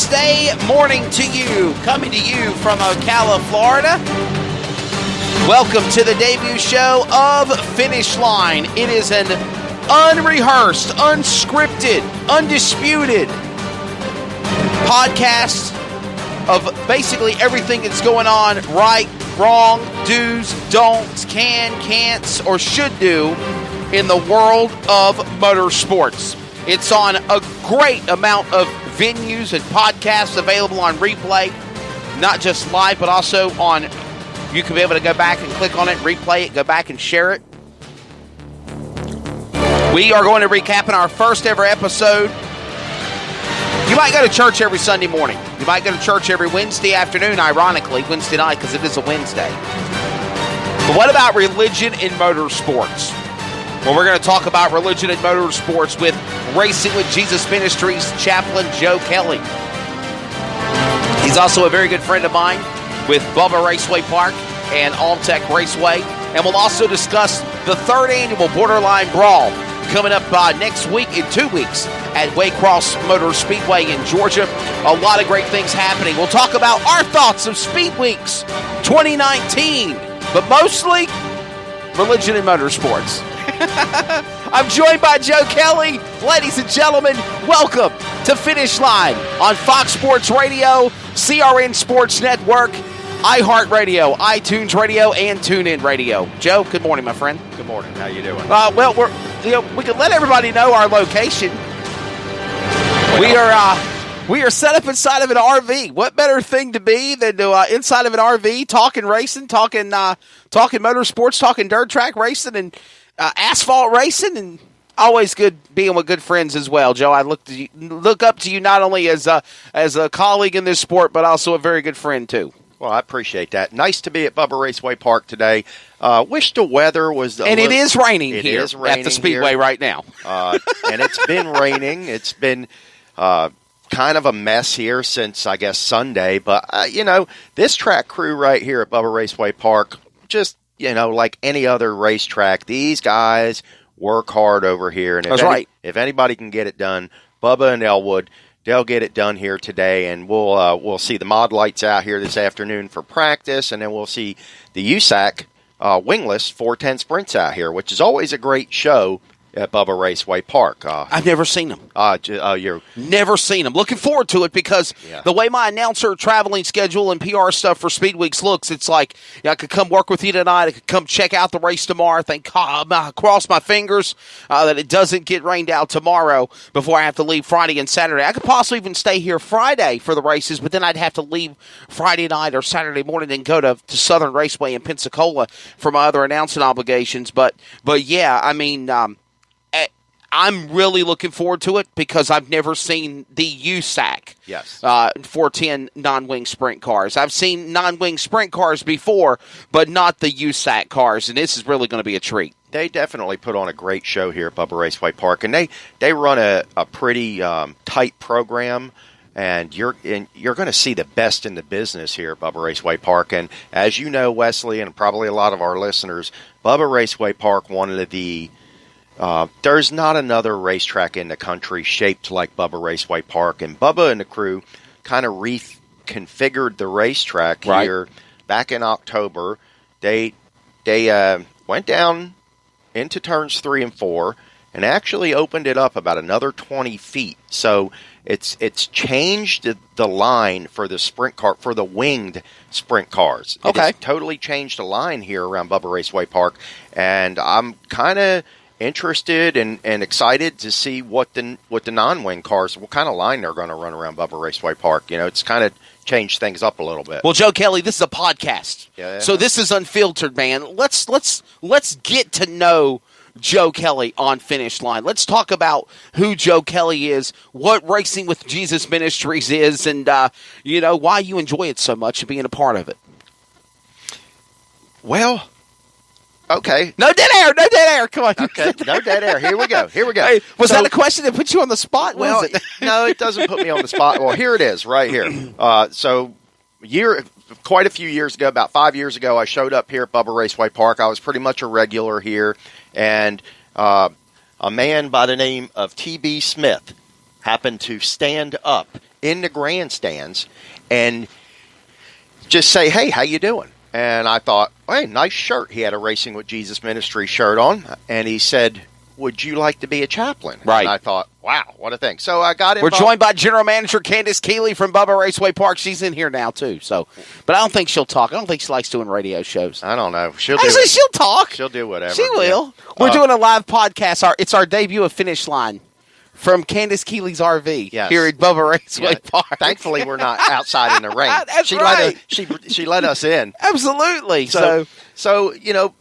Wednesday morning to you, coming to you from Ocala, Florida. Welcome to the debut show of Finish Line. It is an unrehearsed, unscripted, undisputed podcast of basically everything that's going on, right, wrong, do's, don'ts, can'ts, or should do in the world of motorsports. It's on a great amount of venues and podcasts available on replay, not just live, but also on, you can be able to go back and click on it, replay it, go back and share it. We are going to recap in our first ever episode. You might go to church every Sunday morning. You might go to church every Wednesday afternoon, ironically, Wednesday night, because it is a Wednesday. But what about religion in motorsports? Well, we're going to talk about religion in motorsports with Racing with Jesus Ministries chaplain Joe Kelly. He's also a very good friend of mine with Bubba Raceway Park and Alltech Raceway. And we'll also discuss the third annual Borderline Brawl coming up next week in 2 weeks at Waycross Motor Speedway in Georgia. A lot of great things happening. We'll talk about our thoughts of SPEEDWEEKS 2019, but mostly religion in motorsports. I'm joined by Joe Kelly. Ladies and gentlemen, welcome to Finish Line on Fox Sports Radio, CRN Sports Network, iHeartRadio, iTunes Radio, and TuneIn Radio. Joe, good morning, my friend. Good morning. How you doing? Well, we can let everybody know our location. We are set up inside of an RV. What better thing to be than to inside of an RV, talking racing, talking motorsports, talking dirt track racing, and asphalt racing, and always good being with good friends as well. Joe, I look up to you not only as a colleague in this sport, but also a very good friend too. Well, I appreciate that. Nice to be at Bubba Raceway Park today. Wish the weather was... It is raining here at the Speedway right now. And it's been raining. It's been kind of a mess here since, I guess, Sunday. But, this track crew right here at Bubba Raceway Park, just, like any other racetrack, these guys work hard over here. And if anybody can get it done, Bubba and Elwood, they'll get it done here today, and we'll see the mod lights out here this afternoon for practice, and then we'll see the USAC wingless 410 sprints out here, which is always a great show at Bubba Raceway Park. I've never seen them. You're never seen them. Looking forward to it because the way my announcer traveling schedule and PR stuff for SpeedWeeks looks, it's like I could come work with you tonight. I could come check out the race tomorrow. Cross my fingers that it doesn't get rained out tomorrow before I have to leave Friday and Saturday. I could possibly even stay here Friday for the races, but then I'd have to leave Friday night or Saturday morning and go to Southern Raceway in Pensacola for my other announcing obligations. But yeah, I mean, I'm really looking forward to it because I've never seen the USAC 410 non-wing sprint cars. I've seen non-wing sprint cars before, but not the USAC cars, and this is really going to be a treat. They definitely put on a great show here at Bubba Raceway Park, and they run a pretty tight program, and you're going to see the best in the business here at Bubba Raceway Park. And as you know, Wesley, and probably a lot of our listeners, Bubba Raceway Park, one of the there's not another racetrack in the country shaped like Bubba Raceway Park, and Bubba and the crew kind of reconfigured the racetrack here back in October. They went down into turns 3 and 4 and actually opened it up about another 20 feet. So it's changed the line for the sprint car, for the winged sprint cars. Okay. It's totally changed the line here around Bubba Raceway Park, and I'm kind of interested and excited to see what the non-wing cars, what kind of line they're going to run around Bubba Raceway Park. It's kind of changed things up a little bit. Well, Joe Kelly, this is a podcast, so this is unfiltered, man. Let's get to know Joe Kelly on Finish Line. Let's talk about who Joe Kelly is, what Racing with Jesus Ministries is, and why you enjoy it so much and being a part of it. Well, okay. No dead air. Come on. Okay, no dead air. Here we go. Hey, was that a question that put you on the spot? Well, no, it doesn't put me on the spot. Well, here it is, right here. Quite a few years ago, about 5 years ago, I showed up here at Bubba Raceway Park. I was pretty much a regular here, and a man by the name of T.B. Smith happened to stand up in the grandstands and just say, "Hey, how you doing?" And I thought, "Hey, nice shirt." He had a Racing with Jesus Ministry shirt on, and he said, "Would you like to be a chaplain?" Right. And I thought, wow, what a thing. So I got We're involved. joined by General Manager Candace Keeley from Bubba Raceway Park. She's in here now, too. So, but I don't think she'll talk. I don't think she likes doing radio shows. I don't know. She'll talk. She'll do whatever. She will. Yeah. We're doing a live podcast. It's our debut of Finish Line from Candace Keeley's RV here at Bubba Raceway Park. Thankfully, we're not outside in the rain. That's she right. She let us in. Absolutely. So,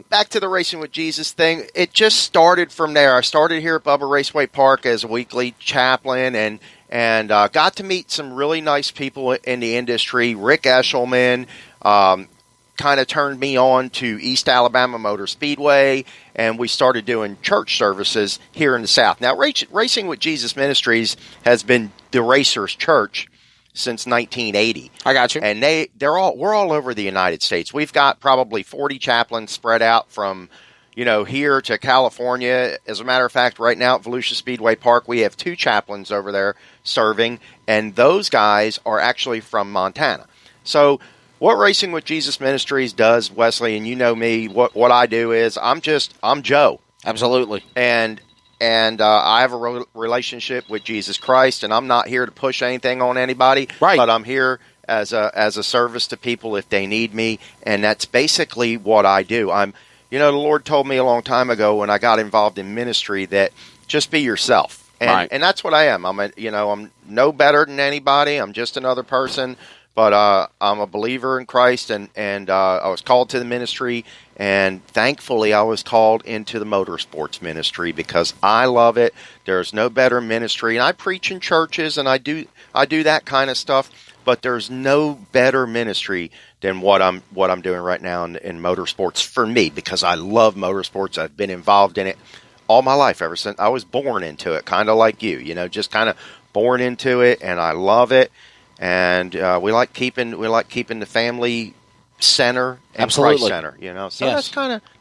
back to the Racing with Jesus thing, it just started from there. I started here at Bubba Raceway Park as a weekly chaplain and got to meet some really nice people in the industry. Rick Eshelman kind of turned me on to East Alabama Motor Speedway, and we started doing church services here in the South. Now, Racing with Jesus Ministries has been the Racers Church since 1980. I got you. And we're all over the United States. We've got probably 40 chaplains spread out from, here to California. As a matter of fact, right now at Volusia Speedway Park, we have 2 chaplains over there serving, and those guys are actually from Montana. So what Racing with Jesus Ministries does, Wesley, and you know me, what I do is I'm Joe. Absolutely. And I have a relationship with Jesus Christ, and I'm not here to push anything on anybody, right. But I'm here as a service to people if they need me, and that's basically what I do. The Lord told me a long time ago when I got involved in ministry that just be yourself, and that's what I am. I'm no better than anybody. I'm just another person. But I'm a believer in Christ, and I was called to the ministry, and thankfully I was called into the motorsports ministry because I love it. There's no better ministry, and I preach in churches, and I do that kind of stuff. But there's no better ministry than what I'm doing right now in motorsports for me because I love motorsports. I've been involved in it all my life ever since I was born into it, kind of like you, just kind of born into it, and I love it. And we like keeping the family center and Absolutely. Christ center, So yes.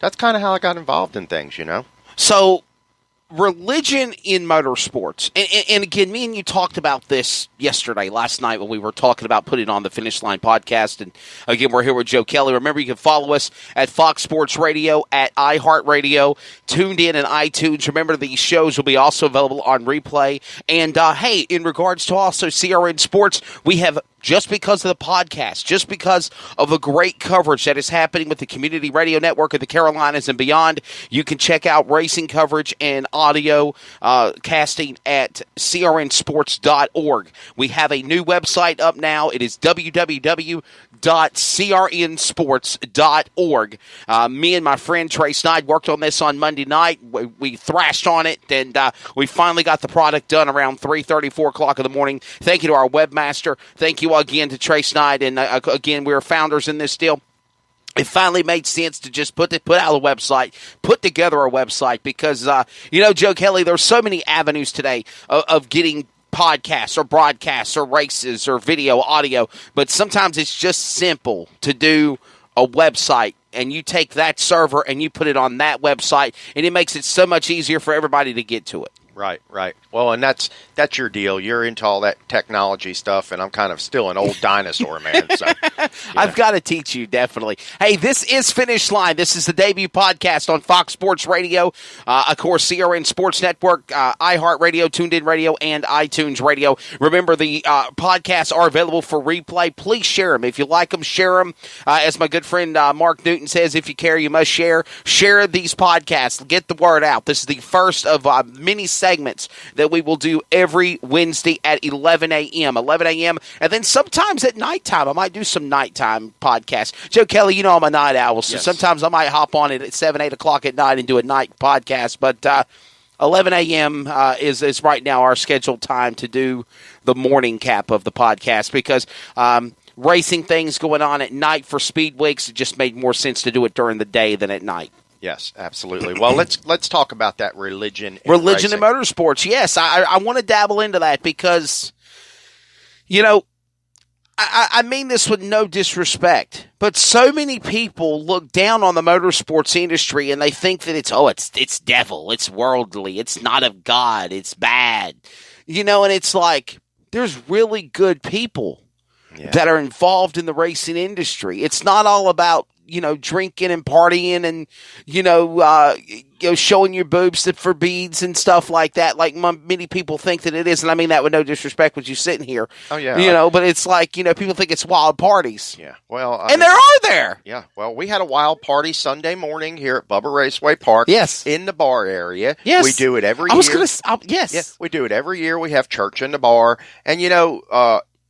that's kind of how I got involved in things, So religion in motorsports, and again, me and you talked about this last night when we were talking about putting on the Finish Line podcast. And again, we're here with Joe Kelly. Remember, you can follow us at Fox Sports Radio, at iHeartRadio, tuned in and iTunes. Remember, these shows will be also available on replay. And hey, in regards to also CRN Sports, we have, just because of the podcast, just because of the great coverage that is happening with the Community Radio Network of the Carolinas and beyond, you can check out racing coverage and audio casting at crnsports.org. We have a new website up now. It is www.crnsports.org. Me and my friend Trey Snyde worked on this on Monday night. We thrashed on it, and we finally got the product done around 3:30, 4 o'clock in the morning. Thank you to our webmaster. Thank you again to Trey Snyde. And again, we're founders in this deal. It finally made sense to just put out a website, put together a website, because, Joe Kelly, there's so many avenues today of getting podcasts or broadcasts or races or video, audio, but sometimes it's just simple to do a website, and you take that server and you put it on that website, and it makes it so much easier for everybody to get to it. Right. Well, and that's your deal. You're into all that technology stuff, and I'm kind of still an old dinosaur, man. So I've got to teach you, definitely. Hey, this is Finish Line. This is the debut podcast on Fox Sports Radio, of course, CRN Sports Network, iHeartRadio, Tuned In Radio, and iTunes Radio. Remember, the podcasts are available for replay. Please share them. If you like them, share them. As my good friend Mark Newton says, if you care, you must share. Share these podcasts. Get the word out. This is the first of many segments that we will do every Wednesday at 11 a.m. And then sometimes at nighttime. I might do some nighttime podcasts. Joe Kelly, I'm a night owl, so sometimes I might hop on it at 7, 8 o'clock at night and do a night podcast. But 11 a.m. is right now our scheduled time to do the morning cap of the podcast, because racing things going on at night for SPEEDWEEKS, it just made more sense to do it during the day than at night. Yes, absolutely. Well, let's talk about that religion and motorsports. Yes, I want to dabble into that because, I mean this with no disrespect, but so many people look down on the motorsports industry and they think that it's devil, it's worldly, it's not of God, it's bad, and it's like, there's really good people Yeah. that are involved in the racing industry. It's not all about, drinking and partying and, showing your boobs for beads and stuff like that. Like many people think that it is. And I mean that with no disrespect with you sitting here. Oh, yeah. But it's like, people think it's wild parties. Yeah. Well, there are there. Yeah. Well, we had a wild party Sunday morning here at Bubba Raceway Park. Yes. In the bar area. Yes. We do it every year. Yes. Yeah, we do it every year. We have church in the bar. And,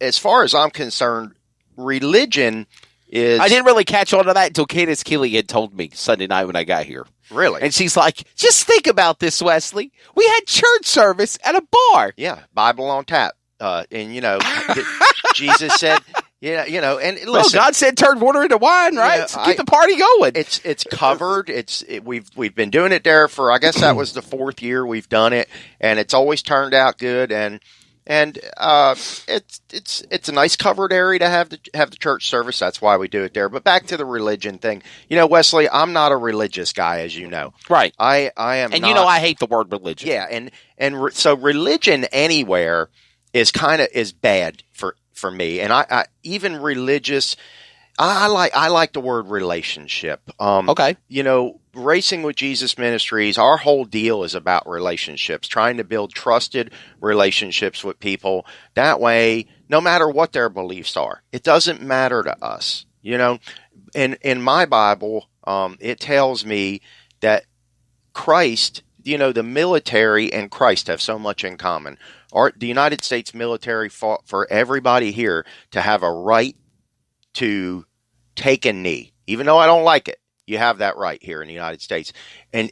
as far as I'm concerned, religion is... I didn't really catch on to that until Candace Keeley had told me Sunday night when I got here. Really? And she's like, just think about this, Wesley. We had church service at a bar. Yeah, Bible on tap. Jesus said, and listen. Well, God said turn water into wine, right? So keep the party going. It's covered. We've been doing it there for, I guess that was the 4th year we've done it, and it's always turned out good. And it's a nice covered area to have the church service. That's why we do it there. But back to the religion thing. Wesley, I'm not a religious guy, as you know. Right. I am. And not, I hate the word religion. Yeah, so religion anywhere is bad for me. And I even religious. I like the word relationship. Okay. Racing with Jesus Ministries, our whole deal is about relationships, trying to build trusted relationships with people. That way, no matter what their beliefs are, it doesn't matter to us. In my Bible, it tells me that Christ, the military and Christ have so much in common. The United States military fought for everybody here to have a right to take a knee, even though I don't like it. You have that right here in the United States. And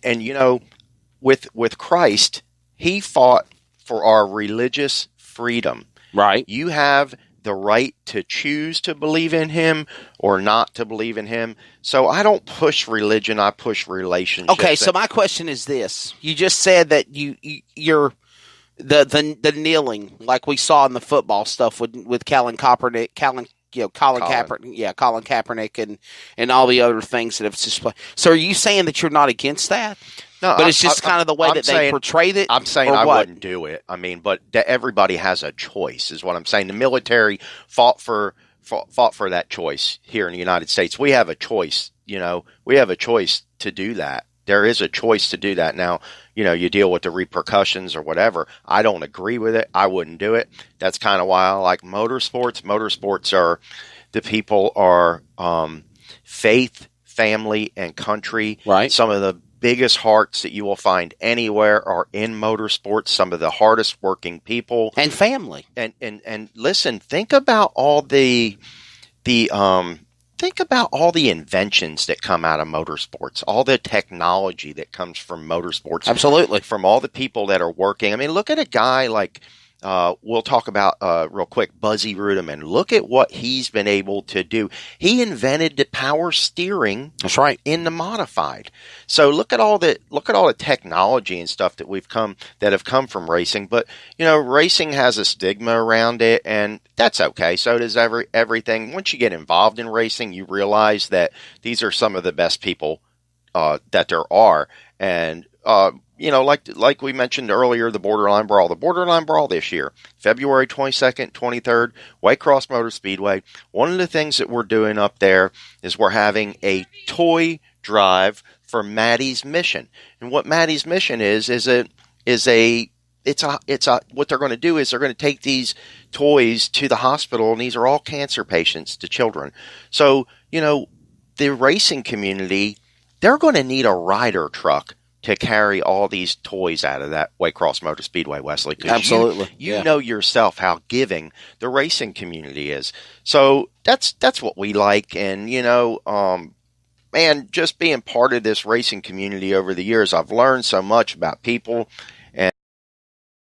with Christ, he fought for our religious freedom. Right. You have the right to choose to believe in him or not to believe in him. So I don't push religion, I push relationships. Okay, so my question is this. You just said that you're the kneeling, like we saw in the football stuff with Colin Kaepernick, Colin Kaepernick and all the other things that have just played. So are you saying that you're not against that? No, but it's just kind of the way that they portrayed it? I'm saying I wouldn't do it. I mean, but everybody has a choice is what I'm saying. The military fought for that choice here in the United States. We have a choice, we have a choice to do that. There is a choice to do that. Now, you deal with the repercussions or whatever. I don't agree with it. I wouldn't do it. That's kind of why I like motorsports. Motorsports the people are faith, family, and country. Right. Some of the biggest hearts that you will find anywhere are in motorsports. Some of the hardest working people. And family. And listen, think about all the inventions that come out of motorsports, all the technology that comes from motorsports. Absolutely. From all the people that are working. I mean, look at a guy like, we'll talk about real quick, Buzzy Rudiman. Look at what he's been able to do. He invented the power steering. That's right. In the modified. So look at all the technology and stuff that have come from racing. But racing has a stigma around it, and that's okay. So does everything. Once you get involved in racing, you realize that these are some of the best people that there are, and like we mentioned earlier, the Borderline Brawl. The Borderline Brawl this year, February 22nd, 23rd, Whitecross Motor Speedway. One of the things that we're doing up there is we're having a toy drive for Maddie's Mission. And what Maddie's Mission is what they're going to do is they're going to take these toys to the hospital, and these are all cancer patients, to children. So, the racing community, they're going to need a rider truck to carry all these toys out of that Whitecross Motor Speedway, Wesley. Absolutely. You know yourself how giving the racing community is. So that's what we like. And, man, just being part of this racing community over the years, I've learned so much about people